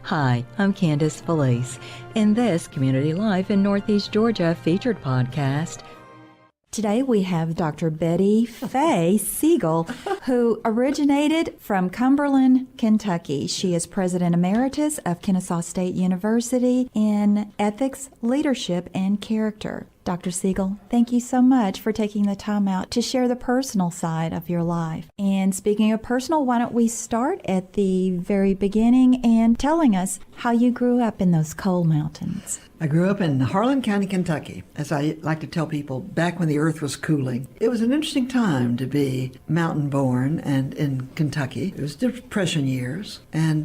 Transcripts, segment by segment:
Hi, I'm Candace Felice. In this Community Life in Northeast Georgia featured podcast, today we have Dr. Betty Fae Siegel, who originated from Cumberland, Kentucky. She is President Emeritus of Kennesaw State University in Ethics, Leadership, and Character. Dr. Siegel, thank you so much for taking the time out to share the personal side of your life. And speaking of personal, why don't we start at the very beginning and telling us how you grew up in those coal mountains. I grew up in Harlan County, Kentucky, as I like to tell people, back when the earth was cooling. It was an interesting time to be mountain-born and in Kentucky. It was Depression years, and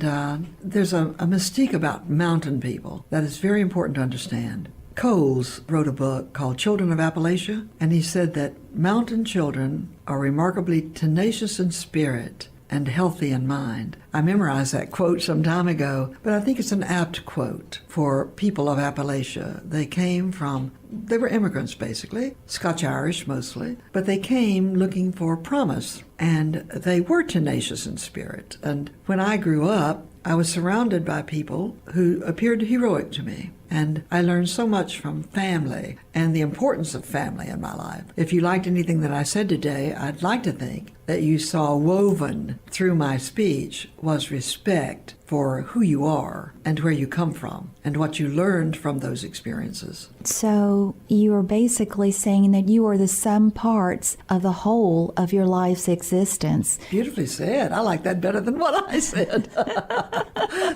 there's a mystique about mountain people that is very important to understand. Coles wrote a book called Children of Appalachia, and he said that mountain children are remarkably tenacious in spirit and healthy in mind. I memorized that quote some time ago, but I think it's an apt quote for people of Appalachia. They were immigrants basically, Scotch-Irish mostly, but they came looking for promise, and they were tenacious in spirit. And when I grew up, I was surrounded by people who appeared heroic to me. And I learned so much from family and the importance of family in my life. If you liked anything that I said today, I'd like to think that you saw woven through my speech was respect for who you are and where you come from and what you learned from those experiences. So you are basically saying that you are the sum parts of the whole of your life's existence. Beautifully said. I like that better than what I said.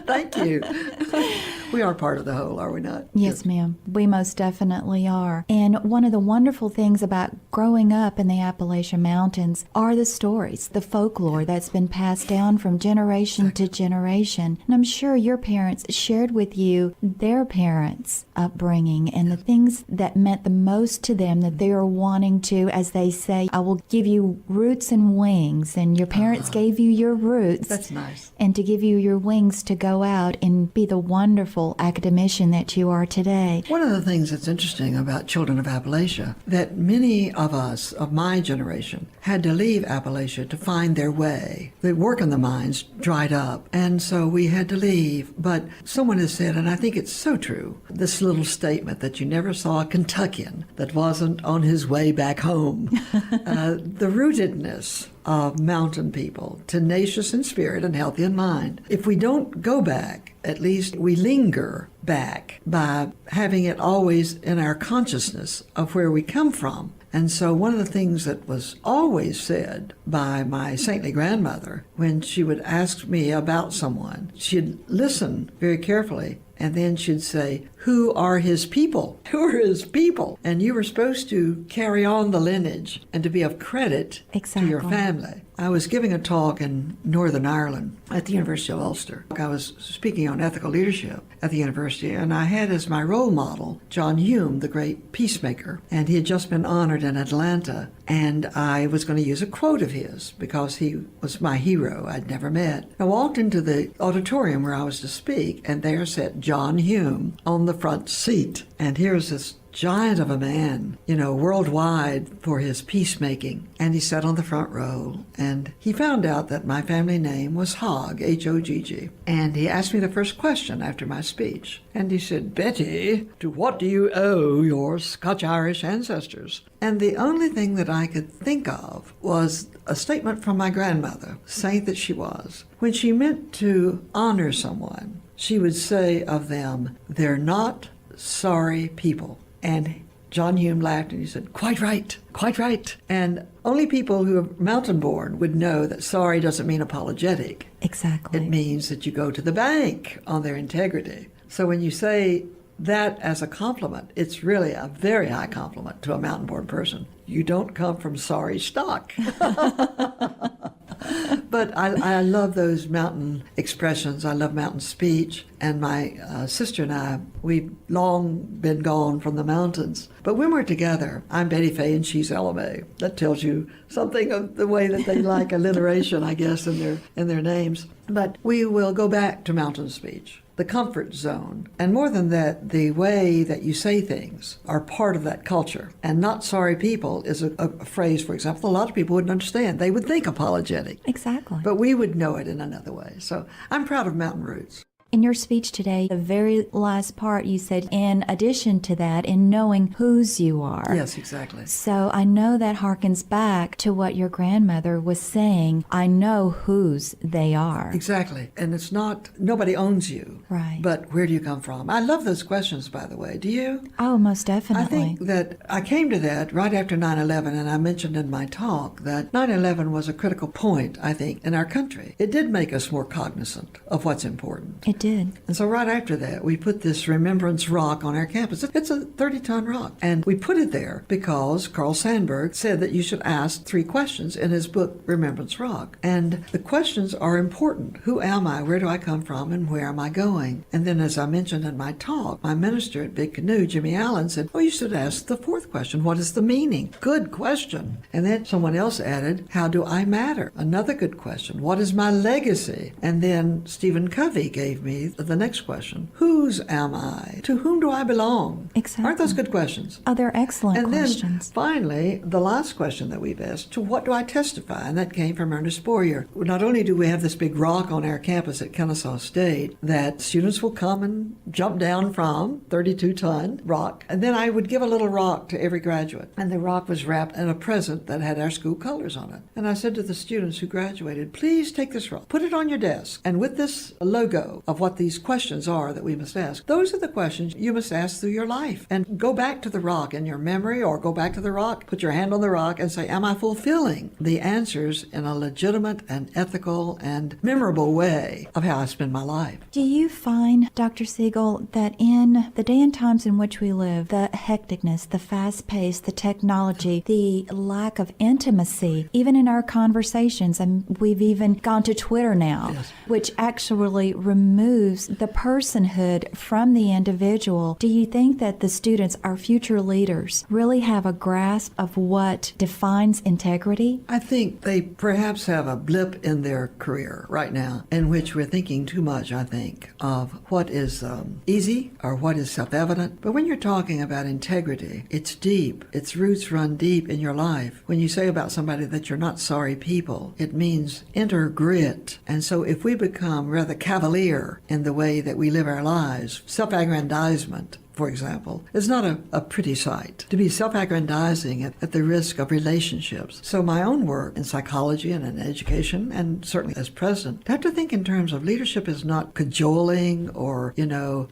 Thank you. We are part of the whole, are we not? Yes, ma'am. We most definitely are. And one of the wonderful things about growing up in the Appalachian Mountains are the stories, the folklore that's been passed down from generation to generation. And I'm sure your parents shared with you their parents' upbringing and the things that meant the most to them, that they are wanting to, as they say, I will give you roots and wings. And your parents gave you your roots. That's nice. And to give you your wings to go out and be the wonderful academician that you are today. One of the things that's interesting about Children of Appalachia, that many of us, of my generation, had to leave Appalachia to find their way. The work in the mines dried up, and so we had to leave. But someone has said, and I think it's so true, this little statement that you never saw a Kentuckian that wasn't on his way back home. The rootedness of mountain people, tenacious in spirit and healthy in mind. If we don't go back, at least we linger back by having it always in our consciousness of where we come from. And so one of the things that was always said by my saintly grandmother when she would ask me about someone, she'd listen very carefully, and then she'd say, who are his people? Who are his people? And you were supposed to carry on the lineage and to be of credit to your family. I was giving a talk in Northern Ireland at the University of Ulster. I was speaking on ethical leadership at the university, and I had as my role model John Hume, the great peacemaker, and he had just been honored in Atlanta, and I was going to use a quote of his because he was my hero I'd never met. I walked into the auditorium where I was to speak, and there sat John Hume on the front seat, and here's this giant of a man, worldwide for his peacemaking. And he sat on the front row, and he found out that my family name was Hogg, H-O-G-G. And he asked me the first question after my speech. And he said, Betty, to what do you owe your Scotch-Irish ancestors? And the only thing that I could think of was a statement from my grandmother, saint that she was. When she meant to honor someone, she would say of them, they're not sorry people. And John Hume laughed and he said, quite right, quite right. And only people who are mountain-born would know that sorry doesn't mean apologetic. Exactly. It means that you go to the bank on their integrity. So when you say that as a compliment, it's really a very high compliment to a mountain-born person. You don't come from sorry stock. But I love those mountain expressions. I love mountain speech. And my sister and I, we've long been gone from the mountains. But when we're together, I'm Betty Fae and she's LMA. That tells you something of the way that they like alliteration, I guess, in their names. But we will go back to mountain speech. The comfort zone. And more than that, the way that you say things are part of that culture. And not sorry people is a phrase, for example, a lot of people wouldn't understand. They would think apologetic. Exactly. But we would know it in another way. So I'm proud of mountain roots. In your speech today, the very last part, you said, in addition to that, in knowing whose you are. Yes, exactly. So I know that harkens back to what your grandmother was saying, I know whose they are. Exactly. And it's not, nobody owns you. Right. But where do you come from? I love those questions, by the way. Do you? Oh, most definitely. I think that I came to that right after 9/11, and I mentioned in my talk that 9/11 was a critical point, I think, in our country. It did make us more cognizant of what's important. It did. And so right after that, we put this Remembrance Rock on our campus. It's a 30-ton rock. And we put it there because Carl Sandburg said that you should ask 3 questions in his book, Remembrance Rock. And the questions are important. Who am I? Where do I come from? And where am I going? And then, as I mentioned in my talk, my minister at Big Canoe, Jimmy Allen, said, you should ask the 4th question. What is the meaning? Good question. And then someone else added, how do I matter? Another good question. What is my legacy? And then Stephen Covey gave me the next question. Whose am I? To whom do I belong? Exactly. Aren't those good questions? Oh, they're excellent and questions. Then finally, the last question that we've asked, to what do I testify? And that came from Ernest Boyer. Not only do we have this big rock on our campus at Kennesaw State that students will come and jump down from, 32-ton rock, and then I would give a little rock to every graduate. And the rock was wrapped in a present that had our school colors on it. And I said to the students who graduated, please take this rock, put it on your desk, and with this logo of what these questions are that we must ask, those are the questions you must ask through your life. And go back to the rock in your memory, or go back to the rock, put your hand on the rock and say, am I fulfilling the answers in a legitimate and ethical and memorable way of how I spend my life? Do you find, Dr. Siegel, that in the day and times in which we live, the hecticness, the fast pace, the technology, the lack of intimacy, even in our conversations, and we've even gone to Twitter now, yes, which actually removes the personhood from the individual. Do you think that the students, our future leaders, really have a grasp of what defines integrity? I think they perhaps have a blip in their career right now in which we're thinking too much, I think, of what is easy or what is self-evident. But when you're talking about integrity, it's deep. Its roots run deep in your life. When you say about somebody that you're not sorry people, it means inner grit. And so if we become rather cavalier in the way that we live our lives, self-aggrandizement, for example, is not a pretty sight. To be self-aggrandizing at the risk of relationships. So my own work in psychology and in education, and certainly as president, I have to think in terms of leadership is not cajoling or,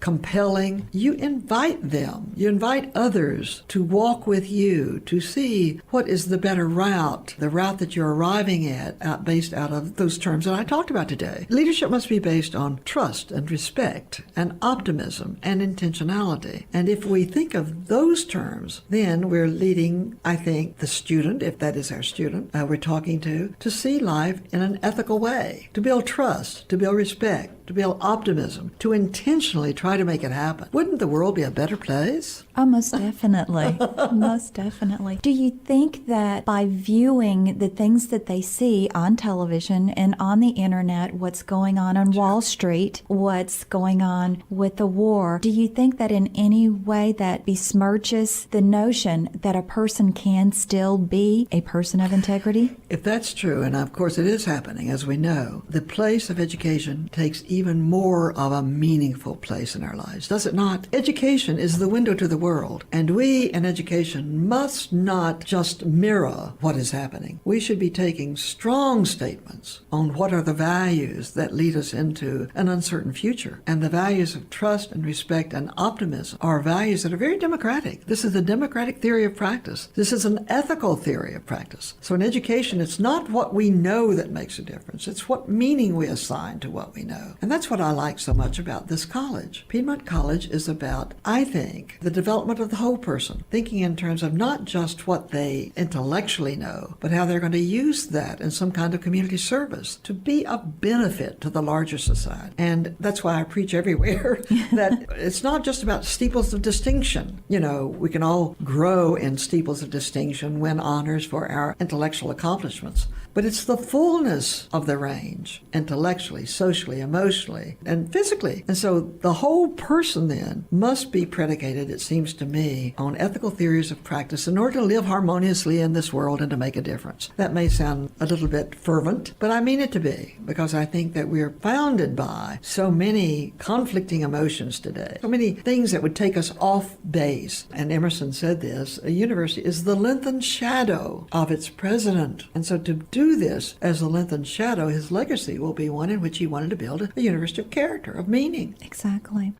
compelling. You invite them. You invite others to walk with you, to see what is the better route, the route that you're arriving at, based out of those terms that I talked about today. Leadership must be based on trust and respect and optimism and intentionality. And if we think of those terms, then we're leading, I think, the student, if that is our student we're talking to see life in an ethical way, to build trust, to build respect, to build optimism, to intentionally try to make it happen. Wouldn't the world be a better place? Oh, most definitely. Most definitely. Do you think that by viewing the things that they see on television and on the internet, what's going on Wall Street, what's going on with the war, do you think that in any way that besmirches the notion that a person can still be a person of integrity? If that's true, and of course it is happening, as we know, the place of education takes even more of a meaningful place in our lives, does it not? Education is the window to the world, and we in education must not just mirror what is happening. We should be taking strong statements on what are the values that lead us into an uncertain future. And the values of trust and respect and optimism are values that are very democratic. This is the democratic theory of practice. This is an ethical theory of practice. So in education, it's not what we know that makes a difference. It's what meaning we assign to what we know. And that's what I like so much about this college. Piedmont College is about, I think, the development of the whole person, thinking in terms of not just what they intellectually know, but how they're going to use that in some kind of community service to be of benefit to the larger society. And that's why I preach everywhere that it's not just about steeples of distinction. We can all grow in steeples of distinction, win honors for our intellectual accomplishments. but it's the fullness of the range, intellectually, socially, emotionally, and physically. And so the whole person then must be predicated, it seems to me, on ethical theories of practice in order to live harmoniously in this world and to make a difference. That may sound a little bit fervent, but I mean it to be, because I think that we're founded by so many conflicting emotions today, so many things that would take us off base. And Emerson said this, a university is the lengthened shadow of its president. And so to do this as a lengthened shadow, his legacy will be one in which he wanted to build a university of character, of meaning. Exactly.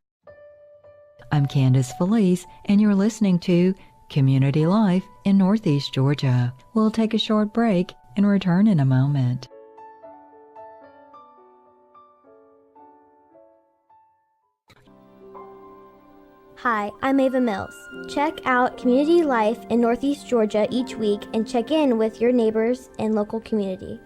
I'm Candace Felice, and you're listening to Community Life in Northeast Georgia. We'll take a short break and return in a moment. Hi, I'm Ava Mills. Check out Community Life in Northeast Georgia each week and check in with your neighbors and local community.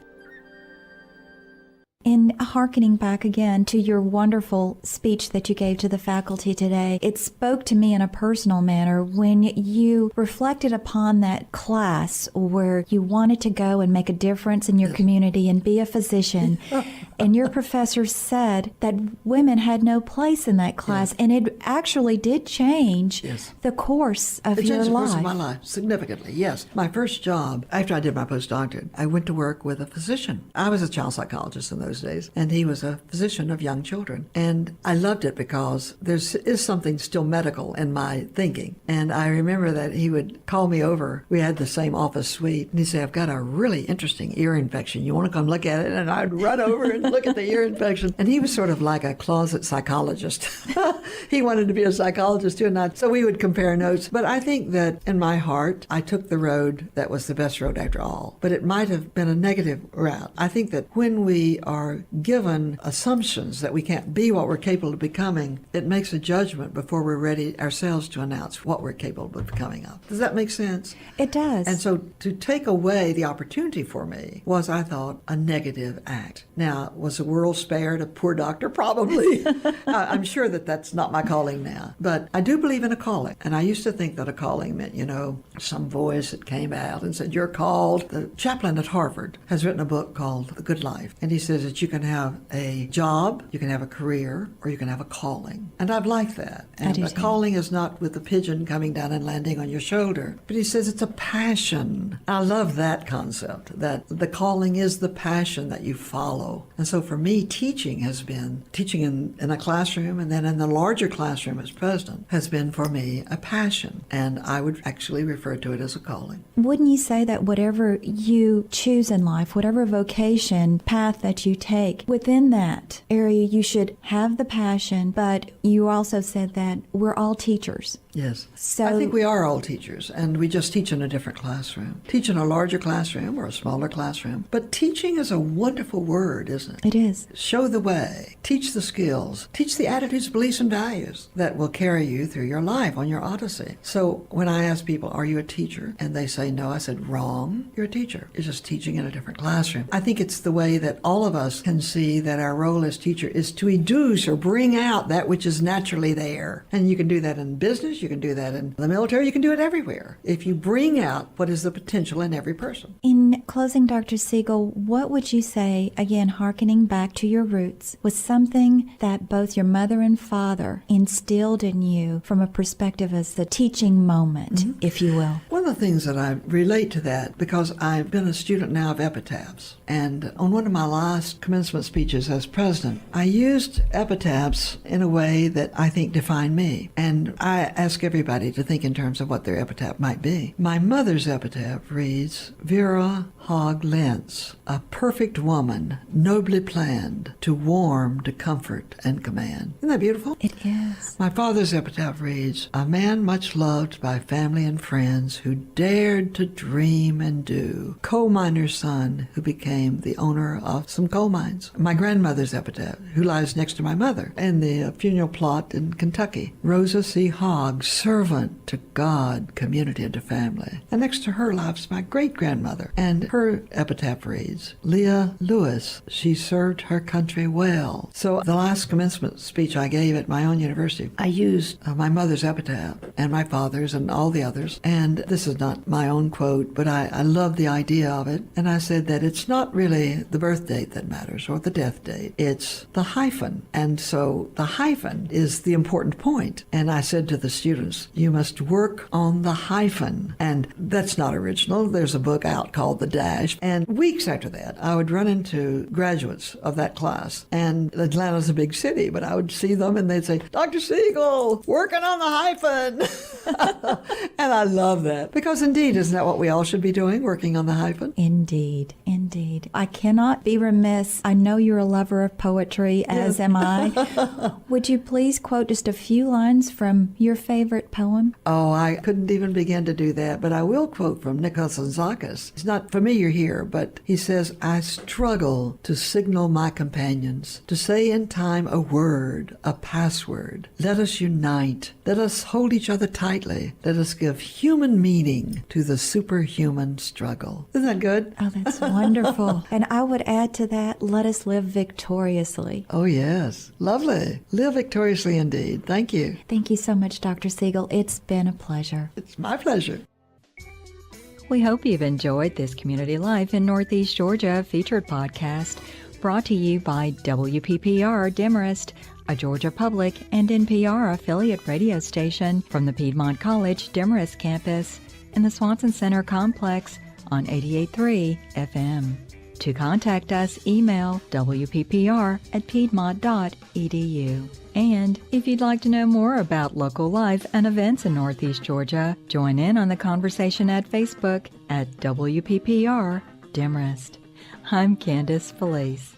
In hearkening back again to your wonderful speech that you gave to the faculty today, it spoke to me in a personal manner when you reflected upon that class where you wanted to go and make a difference in your community and be a physician. And your professor said that women had no place in that class, and it actually did change the course of your life. It changed the course of my life significantly, yes. My first job, after I did my postdoctorate, I went to work with a physician. I was a child psychologist in those days, and he was a physician of young children. And I loved it because there is something still medical in my thinking. And I remember that he would call me over. We had the same office suite, and he'd say, I've got a really interesting ear infection. You want to come look at it? And I'd run over and look at the ear infection. And he was sort of like a closet psychologist. He wanted to be a psychologist too, and so we would compare notes. But I think that in my heart, I took the road that was the best road after all. But it might have been a negative route. I think that when we are given assumptions that we can't be what we're capable of becoming, it makes a judgment before we're ready ourselves to announce what we're capable of becoming of. Does that make sense? It does. And so to take away the opportunity for me was, I thought, a negative act. Now, was the world spared a poor doctor? Probably. I'm sure that that's not my calling now. But I do believe in a calling. And I used to think that a calling meant, some voice that came out and said, you're called. The chaplain at Harvard has written a book called The Good Life. And he says that you can have a job, you can have a career, or you can have a calling. And I've liked that. And a calling is not with the pigeon coming down and landing on your shoulder. But he says it's a passion. I love that concept, that the calling is the passion that you follow. And so for me, teaching has been, teaching in a classroom and then in the larger classroom as president, has been for me a passion. And I would actually refer to it as a calling. Wouldn't you say that whatever you choose in life, whatever vocation, path that you take, within that area you should have the passion, but you also said that we're all teachers. Yes. So I think we are all teachers, and we just teach in a different classroom. Teach in a larger classroom or a smaller classroom. But teaching is a wonderful word, isn't it? It is. Show the way. Teach the skills. Teach the attitudes, beliefs, and values that will carry you through your life on your odyssey. So when I ask people, are you a teacher? And they say no, I said, wrong. You're a teacher. You're just teaching in a different classroom. I think it's the way that all of us can see that our role as teacher is to educe or bring out that which is naturally there. And you can do that in business. You can do that in the military. You can do it everywhere. If you bring out what is the potential in every person. In closing, Dr. Siegel, what would you say, again, hearkening back to your roots, was something that both your mother and father instilled in you from a perspective as the teaching moment, if you will? One of the things that I relate to that, because I've been a student now of epitaphs, and on one of my last commencement speeches as president, I used epitaphs in a way that I think defined me. And I ask everybody to think in terms of what their epitaph might be. My mother's epitaph reads, Vera Hogg Lentz, a perfect woman, nobly planned, to warm, to comfort, and command. Isn't that beautiful? It is. My father's epitaph reads, a man much loved by family and friends who dared to dream and do, coal miner's son who became the owner of some coal mines. My grandmother's epitaph, who lies next to my mother in the funeral plot in Kentucky, Rosa C. Hogg, servant to God, community, and to family. And next to her lives my great-grandmother, and her epitaph reads, Leah Lewis, she served her country well. So the last commencement speech I gave at my own university, I used my mother's epitaph and my father's and all the others. And this is not my own quote, but I love the idea of it. And I said that it's not really the birth date that matters or the death date. It's the hyphen. And so the hyphen is the important point. And I said to the students, you must work on the hyphen. And that's not original. There's a book out called The Dash. And weeks after that, I would run into graduates of that class. And Atlanta's a big city, but I would see them and they'd say, Dr. Siegel, working on the hyphen. And I love that. Because indeed, isn't that what we all should be doing, working on the hyphen? Indeed, indeed. I cannot be remiss. I know you're a lover of poetry, as am I. Would you please quote just a few lines from your favorite poem? Oh, I couldn't even begin to do that, but I will quote from Nikos Anzakis. It's not familiar here, but he says, I struggle to signal my companions, to say in time a word, a password. Let us unite. Let us hold each other tightly. Let us give human meaning to the superhuman struggle. Isn't that good? Oh, that's wonderful. And I would add to that, let us live victoriously. Oh, yes. Lovely. Live victoriously indeed. Thank you. Thank you so much, Dr. Siegel. It's been a pleasure. It's my pleasure. We hope you've enjoyed this Community Life in Northeast Georgia featured podcast brought to you by WPPR Demarest, a Georgia Public and NPR affiliate radio station from the Piedmont College Demarest campus in the Swanson Center complex on 88.3 FM. To contact us, email wppr@piedmont.edu. And if you'd like to know more about local life and events in Northeast Georgia, join in on the conversation at Facebook at WPPR Demarest. I'm Candace Felice.